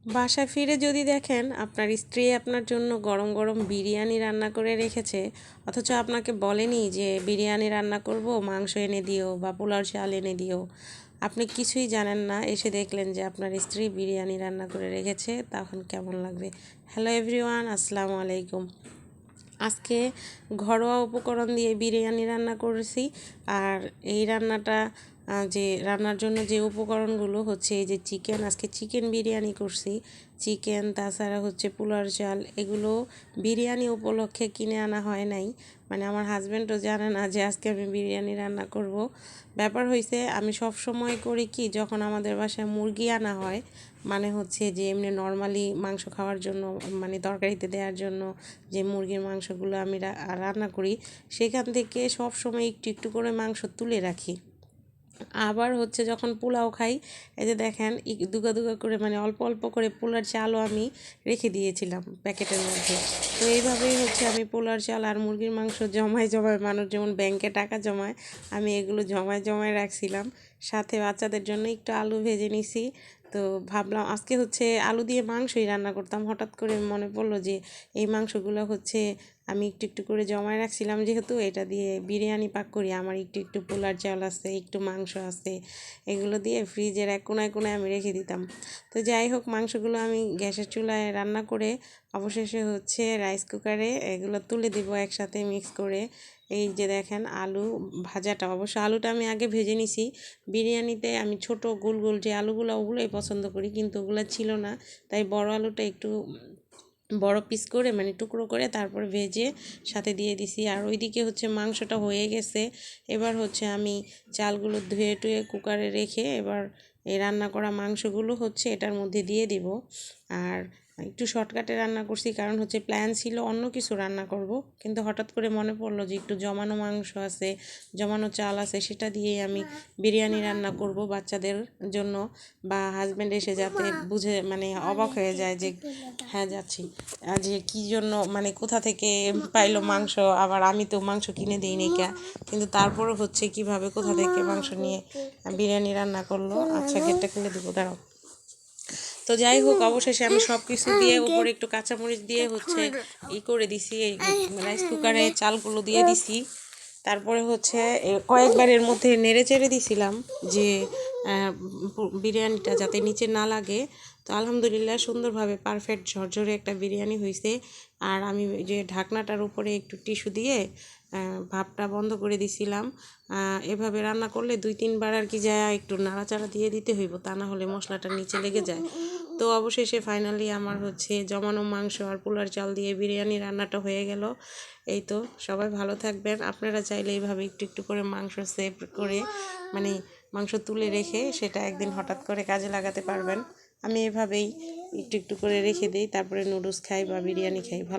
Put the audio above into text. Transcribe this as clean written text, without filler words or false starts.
বাসায় ফিরে যদি দেখেন আপনার স্ত্রী আপনার জন্য গরম গরম বিরিয়ানি রান্না করে রেখেছে, অথচ আপনাকে বলেনি যে বিরিয়ানি রান্না করব, মাংস এনে দিও বা পোলাও চাল এনে দিও, আপনি কিছুই জানেন না, এসে দেখলেন যে আপনার স্ত্রী বিরিয়ানি রান্না করে রেখেছে, তখন কেমন লাগবে? হ্যালো এভরিওয়ান, আসসালামু আলাইকুম। আজকে ঘরোয়া উপকরণ দিয়ে বিরিয়ানি রান্না করেছি। আর এই রান্নাটা যে রান্নার জন্য যে উপকরণগুলো হচ্ছে এই যে চিকেন, আজকে চিকেন বিরিয়ানি করছি। চিকেন, তাছাড়া হচ্ছে পোলার চাল, এগুলো বিরিয়ানি উপলক্ষে কিনে আনা হয় নাই। মানে আমার হাজব্যান্ডও জানে না যে আজকে আমি বিরিয়ানি রান্না করব। ব্যাপার হয়েছে, আমি সব সময় করি কি, যখন আমাদের বাসায় মুরগি আনা হয়, মানে হচ্ছে যে এমনি নর্মালি মাংস খাওয়ার জন্য, মানে তরকারিতে দেওয়ার জন্য যে মুরগির মাংসগুলো আমি রান্না করি, সেখান থেকে সব সময় একটু একটু করে মাংস তুলে রাখি। আবার হচ্ছে যখন পোলাও খাই, এই যে দেখেন দুগা দুগা করে, মানে অল্প অল্প করে পোলার চালও আমি রেখে দিয়েছিলাম প্যাকেটের মধ্যে। তো এইভাবেই হচ্ছে আমি পোলার চাল আর মুরগির মাংস জমায় জমায়, মানুষ যেমন ব্যাংকে টাকা জমায়, আমি এগুলো জমায় জমায় রাখছিলাম। সাথে বাচ্চাদের জন্য একটু আলু ভেজে নিছি। তো ভাবলাম আজকে হচ্ছে আলু দিয়ে মাংসই রান্না করতাম। হঠাৎ করে মনে পড়লো যে এই মাংসগুলো হচ্ছে আমি একটু একটু করে জমায় রাখছিলাম, যেহেতু এটা দিয়ে বিরিয়ানি পাক করি, আমার একটু একটু পোলার চাল আছে, একটু মাংস আছে, এগুলো দিয়ে ফ্রিজের এক কোনায় কোনায় আমি রেখে দিতাম। তো যাই হোক, মাংসগুলো আমি গ্যাসের চুলায় রান্না করে অবশেষে হচ্ছে রাইস কুকারে এগুলো তুলে দিব একসাথে মিক্স করে। এই যে দেখেন আলু ভাজাটা, অবশ্য আলুটা আমি আগে ভেজে নিছি। বিরিয়ানিতে আমি ছোট গোল গোল যে আলুগুলো, ওগুলোই পছন্দ করি, কিন্তু ওগুলো ছিল না, তাই বড় আলুটা একটু বড় পিস করে, মানে টুকরো করে তারপরে ভেজে সাথে দিয়ে দিছি। আর ওইদিকে হচ্ছে মাংসটা হয়ে গেছে। এবার হচ্ছে আমি চালগুলো ধুয়ে টুয়ে কুকারে রেখে এবার এই রান্না করা মাংসগুলো হচ্ছে এটার মধ্যে দিয়ে দিব। আর একটু শর্টকাটে রান্না করছি, কারণ হচ্ছে প্ল্যান ছিল অন্য কিছু রান্না করব, কিন্তু হঠাৎ করে মনে পড়লো যে একটু জমানো মাংস আছে, জমানো চাল আছে, সেটা দিয়েই আমি বিরিয়ানি রান্না করব বাচ্চাদের জন্য, বা হাজব্যান্ড এসে যাতে বুঝে, মানে অবাক হয়ে যায় যে হ্যাঁ যাচ্ছি, যে কী জন্য, মানে কোথা থেকে পাইলো মাংস, আবার আমি তো মাংস কিনে দিই নি কে, কিন্তু তারপরও হচ্ছে কিভাবে কোথা থেকে মাংস নিয়ে বিরিয়ানি রান্না করলো। আচ্ছা, গেটটা খুলে দেবো, দাঁড়াও। তো যাই হোক, অবশেষে আমি সব কিছু দিয়ে উপরে একটু কাঁচামরিচ দিয়ে হচ্ছে করে দিছি, এই রাইস কুকারে চালগুলো দিয়ে দিছি। তারপরে হচ্ছে কয়েকবার এর মধ্যে নেড়ে চেড়ে দিছিলাম যে বিরিয়ানিটা যাতে নিচে না লাগে। তো আলহামদুলিল্লাহ সুন্দরভাবে পারফেক্ট ঝরঝরে একটা বিরিয়ানি হয়েছে। আর আমি যে ঢাকনাটার উপরে একটু টিস্যু দিয়ে ভাপটা বন্ধ করে দিছিলাম। এভাবে রান্না করলে 2-3 বার আর কি যায় একটু নাড়াচাড়া দিয়ে দিতে হইব, তা না হলে মশলাটা নিচে লেগে যায়। তো অবশেষে ফাইনালি আমার হচ্ছে জমানো মাংস আর পোলার চাল দিয়ে বিরিয়ানি রান্নাটা হয়ে গেল। এই তো, সবাই ভালো থাকবেন। আপনারা চাইলে এইভাবে একটু একটু করে মাংস সেভ করে, মানে মাংস তুলে রেখে সেটা একদিন হঠাৎ করে কাজে লাগাতে পারবেন। আমি এভাবেই একটু একটু করে রেখে দিই, তারপরে নুডলস খাই বা বিরিয়ানি খাই। ভালো।